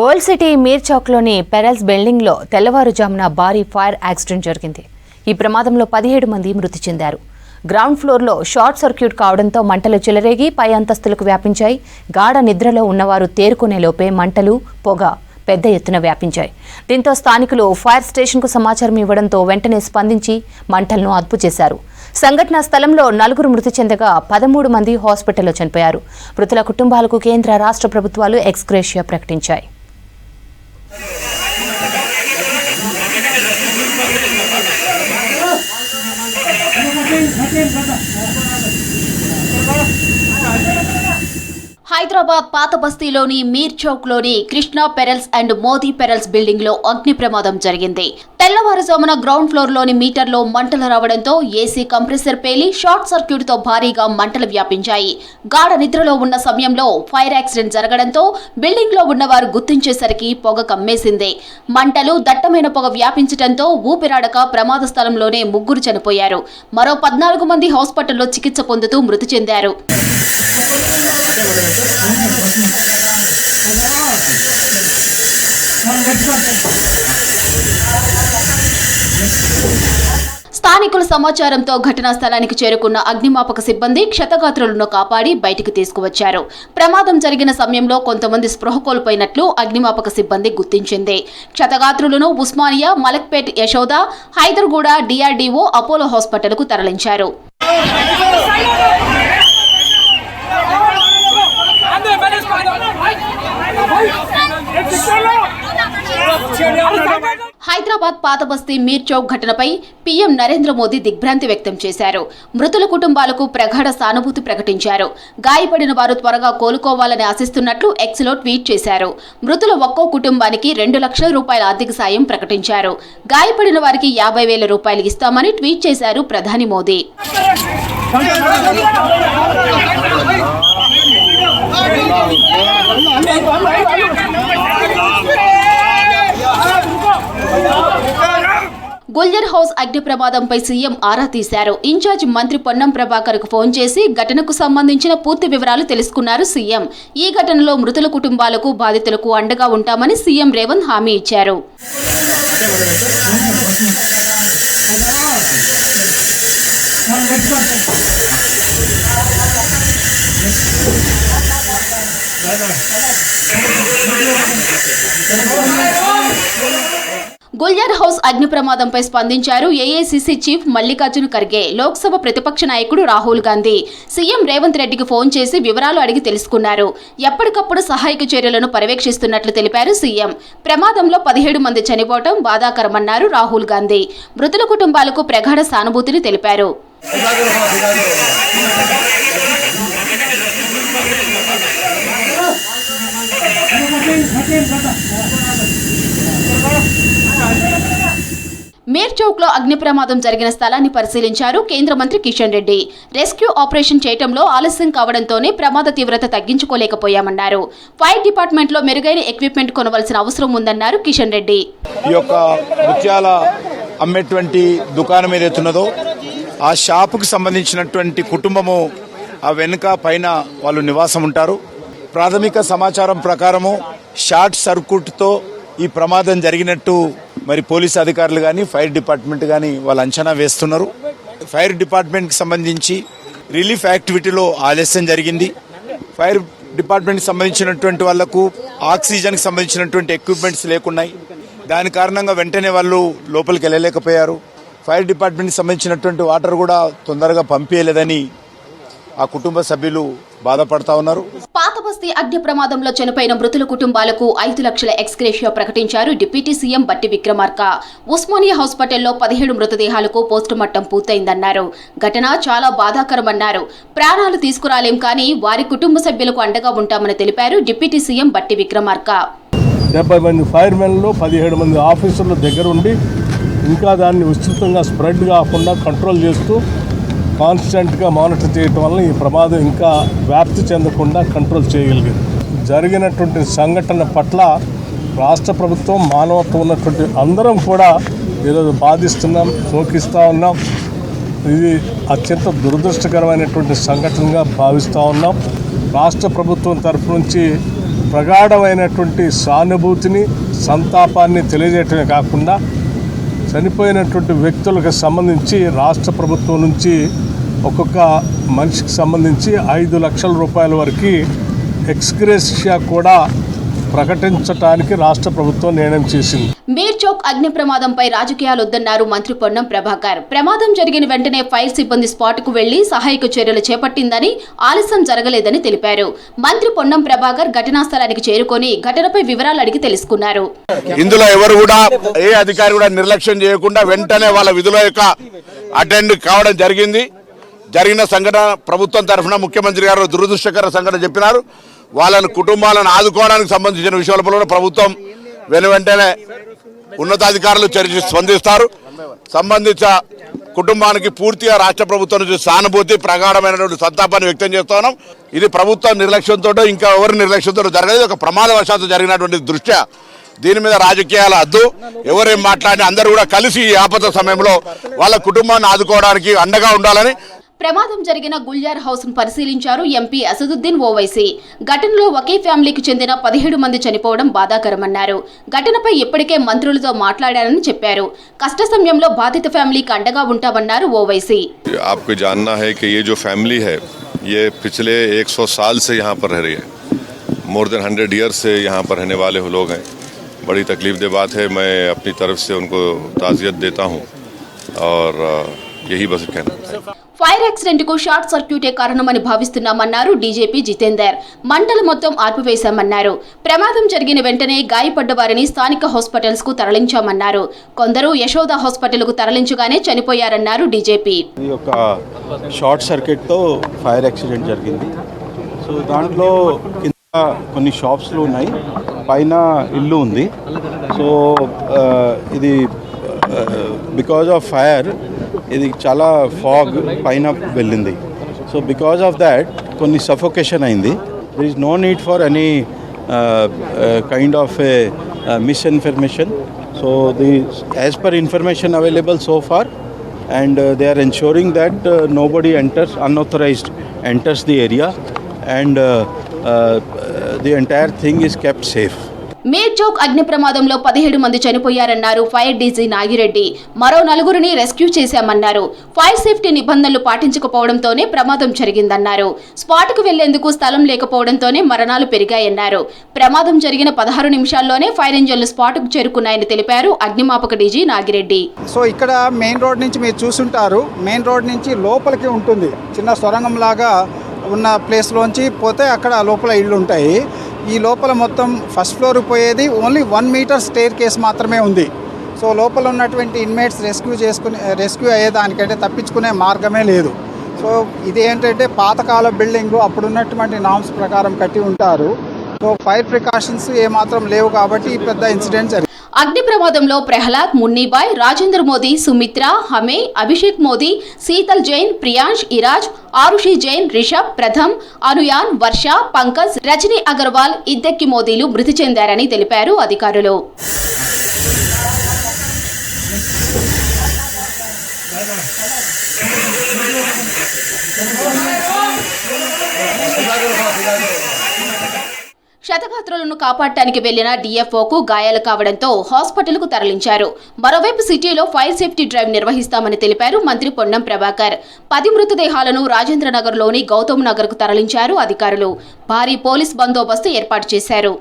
Old city మీర్ చౌక్లోని pearls బిల్డింగ్లో తెల్లవారుజామున భారీ ఫైర్ యాక్సిడెంట్ జరిగింది. ఈ ప్రమాదంలో 17 మంది మృతి చెందారు. గ్రౌండ్ ఫ్లోర్లో షార్ట్ సర్క్యూట్ కావడంతో మంటలు చెలరేగి పై అంతస్తులకు వ్యాపించాయి. గాఢ నిద్రలో ఉన్నవారు తేరుకునే లోపే మంటలు, పొగ పెద్ద ఎత్తున వ్యాపించాయి. దీంతో స్థానికులు ఫైర్ స్టేషన్కు సమాచారం ఇవ్వడంతో వెంటనే స్పందించి మంటలను అదుపు చేశారు. సంఘటనా స్థలంలో 4 మృతి చెందగా 13 మంది హాస్పిటల్లో చనిపోయారు. మృతుల కుటుంబాలకు కేంద్ర, రాష్ట్ర ప్రభుత్వాలు ఎక్స్గ్రేషియా ప్రకటించాయి. హైదరాబాద్ పాత బస్తీలోని మీర్ చౌక్ లోని Krishna pearls and Modi pearls building లో అగ్ని ప్రమాదం జరిగింది. తెల్లవారుజామున గ్రౌండ్ ఫ్లోర్ లోని మీటర్లో మంటలు రావడంతో ఏసీ కంప్రెసర్ పేలి షార్ట్ సర్క్యూట్ తో భారీగా మంటలు వ్యాపించాయి. గాఢ నిద్రలో ఉన్న సమయంలో ఫైర్ యాక్సిడెంట్ జరగడంతో బిల్డింగ్ లో ఉన్నవారు గుర్తించేసరికి పొగ కమ్మేసింది. మంటలు దట్టమైన పొగ వ్యాపించడంతో ఊపిరాడక ప్రమాద స్థలంలోనే 3 చనిపోయారు. మరో 14 మంది హాస్పిటల్లో చికిత్స పొందుతూ మృతి చెందారు. స్థానికుల సమాచారంతో ఘటనా స్థలానికి చేరుకున్న అగ్నిమాపక సిబ్బంది క్షతగాత్రులను కాపాడి బయటికి తీసుకువచ్చారు. ప్రమాదం జరిగిన సమయంలో కొంతమంది స్పృహ కోల్పోయినట్లు అగ్నిమాపక సిబ్బంది గుర్తించింది. క్షతగాత్రులను ఉస్మానియా, మలక్పేట్, యశోద, హైదర్గూడ, డిఆర్డీఓ, అపోలో హాస్పిటల్కు తరలించారు. హైదరాబాద్ పాత బస్తీ మీర్ చౌక్ ఘటనపై పీఎం నరేంద్ర మోదీ దిగ్భ్రాంతి వ్యక్తం చేశారు. మృతుల కుటుంబాలకు ప్రగాఢ సానుభూతి ప్రకటించారు. గాయపడిన వారు త్వరగా కోలుకోవాలని ఆశిస్తున్నట్లు ఎక్స్లో ట్వీట్ చేశారు. మృతుల ఒక్కో కుటుంబానికి 2 లక్షల రూపాయల ఆర్థిక సాయం ప్రకటించారు. గాయపడిన వారికి 50,000 రూపాయలు ఇస్తామని ట్వీట్ చేశారు ప్రధాని మోదీ. గుల్జర్ హౌస్ అగ్ని ప్రమాదంపై సీఎం ఆరా తీశారు. ఇన్ఛార్జ్ మంత్రి పొన్నం ప్రభాకర్ కు ఫోన్ చేసి ఘటనకు సంబంధించిన పూర్తి వివరాలు తెలుసుకున్నారు సీఎం. ఈ ఘటనలో మృతుల కుటుంబాలకు, బాధితులకు అండగా ఉంటామని సీఎం రేవంత్ హామీ ఇచ్చారు. గుల్జర్ హౌస్ అగ్ని ప్రమాదంపై స్పందించారు ఏఐసీసీ చీఫ్ మల్లికార్జున ఖర్గే, లోక్సభ ప్రతిపక్ష నాయకుడు రాహుల్ గాంధీ. సీఎం రేవంత్ రెడ్డికి ఫోన్ చేసి వివరాలు అడిగి తెలుసుకున్నారు. ఎప్పటికప్పుడు సహాయక చర్యలను పర్యవేక్షిస్తున్నట్లు తెలిపారు సీఎం. ప్రమాదంలో 17 మంది చనిపోవడం బాధాకరమన్నారు రాహుల్ గాంధీ. మృతుల కుటుంబాలకు ప్రగాఢ సానుభూతిని తెలిపారు. మీర్ చౌక్ లో అగ్ని ప్రమాదం జరిగిన స్థలాన్ని పరిశీలించారు కేంద్ర మంత్రి కిషన్ రెడ్డి. రెస్క్యూ ఆపరేషన్ చేయడంలో ఆలస్యం కావడంతోనే ప్రమాద తీవ్రత తగ్గించుకోలేకపోయామన్నారు. ఫైర్ డిపార్ట్మెంట్ లో మెరుగైన ఎక్విప్మెంట్ కొనవలసిన అవసరం ఉందన్నారు కిషన్ రెడ్డి. ఈ యొక్క ముత్యాల అమ్మేటువంటి దుకాణం ఏదైతున్నదో ఆ షాపుకు సంబంధించినటువంటి కుటుంబము ఆ వెనుక పైన వాళ్ళు నివాసం ఉంటారు. ప్రాథమిక సమాచారం ప్రకారము షార్ట్ సర్క్యూట్తో ఈ ప్రమాదం జరిగినట్టు మరి పోలీసు అధికారులు కానీ, ఫైర్ డిపార్ట్మెంట్ కానీ వాళ్ళు అంచనా వేస్తున్నారు. ఫైర్ డిపార్ట్మెంట్కి సంబంధించి రిలీఫ్ యాక్టివిటీలో ఆలస్యం జరిగింది. ఫైర్ డిపార్ట్మెంట్కి సంబంధించినటువంటి వాళ్లకు ఆక్సిజన్కి సంబంధించినటువంటి ఎక్విప్మెంట్స్ లేకున్నాయి. దాని కారణంగా వెంటనే వాళ్ళు లోపలికి వెళ్ళలేకపోయారు. ఫైర్ డిపార్ట్మెంట్కి సంబంధించినటువంటి వాటర్ కూడా తొందరగా పంపించలేదని ఆ కుటుంబ సభ్యులు బాధపడతా ఉన్నారు. పాత బస్తీ అగ్ని ప్రమాదంలో చనిపోయిన మృతుల కుటుంబాలకు 5 లక్షల ఎక్స్గ్రేషియా ప్రకటించారు డిప్యూటీ సీఎం బట్టి విక్రమార్క. ఉస్మానియా హాస్పిటల్లో 17 మృతదేహాలకు పోస్టుమార్టం పూర్తయిందన్నారు. ఘటన చాలా బాధాకరమన్నారు. ప్రాణాలు తీసుకురాలేం కానీ వారి కుటుంబ సభ్యులకు అండగా ఉంటామని తెలిపారు డిప్యూటీ సీఎం బట్టి విక్రమార్క. 70 మంది ఫైర్మెన్లు, 17 మంది ఆఫీసర్ల దగ్గర ఉండి ఇంకా దాన్ని విస్తృతంగా స్ప్రెడ్ కాకుండా కంట్రోల్ చేస్తూ కాన్స్టెంట్గా మానిటర్ చేయటం వల్ల ఈ ప్రమాదం ఇంకా వ్యాప్తి చెందకుండా కంట్రోల్ చేయగలిగింది. జరిగినటువంటి సంఘటన పట్ల రాష్ట్ర ప్రభుత్వం, మానవత్వం ఉన్నటువంటి అందరం కూడా ఈరోజు బాధిస్తున్నాం, శోకిస్తూ ఉన్నాం. ఇది అత్యంత దురదృష్టకరమైనటువంటి సంఘటనగా భావిస్తూ ఉన్నాం. రాష్ట్ర ప్రభుత్వం తరఫు నుంచి ప్రగాఢమైనటువంటి సానుభూతిని సంతాపాన్ని తెలియజేయటమే కాకుండా చనిపోయినటువంటి వ్యక్తులకు సంబంధించి రాష్ట్ర ప్రభుత్వం నుంచి ఒక్కొక్క మనిషికి సంబంధించి 5 లక్షల రూపాయల వరకు ఎక్స్గ్రేషియా కూడా ప్రకటించడానికి రాష్ట్ర ప్రభుత్వం నిర్ణయం చేసింది. మీర్ చౌక్ అగ్ని ప్రమాదంపై రాజకీయాలు వద్దన్నారు మంత్రి పొన్నం ప్రభాకర్. ప్రమాదం జరిగిన వెంటనే ఫైర్ సిబ్బంది స్పాట్కు వెళ్లి సహాయక చర్యలు చేపట్టిందని, ఆలస్యం జరగలేదని తెలిపారు. మంత్రి పొన్నం ప్రభాకర్ ఘటనా స్థలానికి చేరుకొని ఘటనపై వివరాలు అడిగి తెలుసుకున్నారు. ఇందులో ఎవరు కూడా ఏ అధికారి కూడా నిర్లక్ష్యం చేయకుండా వెంటనే వాళ్ళ విధుల యొక్క అటెండ్ కావడం జరిగింది. జరిగిన సంఘటన ప్రభుత్వం తరఫున ముఖ్యమంత్రి గారు దురదృష్టకర సంఘటన చెప్పినారు. వాళ్ళని కుటుంబాలను ఆదుకోవడానికి సంబంధించిన విషయాలలో ప్రభుత్వం వెంటనే ఉన్నతాధికారులు స్పందిస్తారు. సంబంధిత కుటుంబానికి పూర్తిగా రాష్ట్ర ప్రభుత్వం నుంచి సానుభూతి, ప్రగాఢమైనటువంటి సంతాపాన్ని వ్యక్తం చేస్తున్నాం. ఇది ప్రభుత్వం నిర్లక్ష్యంతో ఇంకా ఎవరి నిర్లక్ష్యంతో జరగలేదు. ఒక ప్రమాదవశాత్తు జరిగినటువంటి దృష్ట్యా దీని మీద రాజకీయాల అద్దు. ఎవరేం మాట్లాడినా అందరూ కూడా కలిసి ఈ ఆపద సమయంలో వాళ్ళ కుటుంబాన్ని ఆదుకోవడానికి అండగా ఉండాలని. ప్రమాదం జరిగిన గుల్జార్ హౌస్ ను పరిశీలించారు ఎంపీ అసదుద్దీన్ ఓవైసీ. ఘటనలో ఒకే ఫ్యామిలీకి చెందిన 17 మంది చనిపోవడం బాధాకరమన్నారు. ఘటనపై ఇప్పటికే మంత్రులతో మాట్లాడారని చెప్పారు. కష్ట సమయంలో బాధిత ఫ్యామిలీకి అండగా ఉంటామన్నారు ఓవైసీ. आपको जानना है कि ये जो फैमिली है ये पिछले 100 साल से यहाँ पर रह रही है. मोर देन 100 ईयर्स से यहाँ पर रहने वाले लोग हैं. बड़ी तकलीफदेह बात है. मैं अपनी तरफ से उनको ताज़ियत देता हूँ और यही बस कहना है. ఫైర్ యాక్సిడెంట్ కు షార్ట్ సర్క్యూటే కారణమని భావిస్తున్నామన్నారు డీజీపీ జితేందర్. మంటలు మొత్తం ఆర్పివేశామన్నారు. ప్రమాదం జరిగిన వెంటనే గాయపడ్డ వారిని స్థానిక హాస్పిటల్స్ కు తరలించామన్నారు. కొందరు యశోద హాస్పిటల్ కు తరలించగానే చనిపోయారన్నారు డీజీపీ. ఇది ఒక షార్ట్ సర్క్యూట్ తో ఫైర్ యాక్సిడెంట్ జరిగింది. సో దాంట్లో కింద కొన్ని షాప్స్లు ఉన్నాయి, పైన ఇల్లు ఉంది. సో ఇది బికాజ్ ఆఫ్ ఫైర్ ఇది చాలా ఫాగ్ పైన వెళ్ళింది. సో బికాజ్ ఆఫ్ దాట్ కొన్ని సఫోకేషన్ అయింది. There is no need for any kind of misinformation. So as per information available so far and they are ensuring that nobody unauthorized enters the area and the entire thing is kept safe. మీర్ చౌక్ అగ్ని ప్రమాదంలో 17 మంది చనిపోయారన్నారు fire DG Nagireddy. మరో 4గురిని rescue చేశామన్నారు. Fire safety నిబంధనలు పాటించకపోవడంతోనే ప్రమాదం జరిగిందన్నారు. స్పాట్కు వెళ్లేందుకు స్థలం లేకపోవడంతోనే మరణాలు పెరిగాయన్నారు. ప్రమాదం జరిగిన 16 నిమిషాల్లోనే ఫైర్ ఇంజన్లు స్పాట్కు చేరుకున్నాయని తెలిపారు అగ్నిమాపక డీజీ నాగిరెడ్డి. సో ఇక్కడ మెయిన్ రోడ్ నుంచి మీరు చూసుంటారు, మెయిన్ రోడ్ నుంచి లోపలికి ఉంటుంది. చిన్న సొరంగం లాగా ఉన్న ప్లేస్లోంచి పోతే అక్కడ లోపల ఇళ్ళు ఉంటాయి. ఈ లోపల మొత్తం ఫస్ట్ ఫ్లోర్ పోయేది ఓన్లీ 1 మీటర్ స్టేర్ కేస్ మాత్రమే ఉంది. సో లోపల ఉన్నటువంటి ఇన్మేట్స్ రెస్క్యూ అయ్యేదానికంటే తప్పించుకునే మార్గమే లేదు. సో ఇది ఏంటంటే పాతకాల బిల్డింగ్, అప్పుడు ఉన్నటువంటి నామ్స్ ప్రకారం కట్టి ఉంటారు. సో ఫైర్ ప్రికాషన్స్ ఏమాత్రం లేవు కాబట్టి ఈ పెద్ద ఇన్సిడెంట్ జరిగింది. అగ్ని ప్రమాదంలో ప్రహ్లాద్, మున్నీబాయ్, రాజేంద్ర మోదీ, సుమిత్ర, హమే, అభిషేక్ మోదీ, శీతల్ జైన్, ప్రియాంష్, ఇరాజ్, ఆరుషి జైన్, రిషబ్, ప్రథమ్, అనుయాన్, వర్ష, పంకజ్, రజనీ అగర్వాల్, ఇద్దెక్కి మోదీలు మృతి చెందారని తెలిపారు అధికారులు. క్షతగాత్రులను కాపాడటానికి వెళ్లిన డీఎఫ్ఓకు గాయాలు కావడంతో హాస్పిటల్కు తరలించారు. మరోవైపు సిటీలో ఫైర్ సేఫ్టీ డ్రైవ్ నిర్వహిస్తామని తెలిపారు మంత్రి పొన్నం ప్రభాకర్. 10 మృతదేహాలను రాజేంద్రనగర్లోని గౌతమ్ నగర్కు తరలించారు అధికారులు. భారీ పోలీస్ బందోబస్తు ఏర్పాటు చేశారు.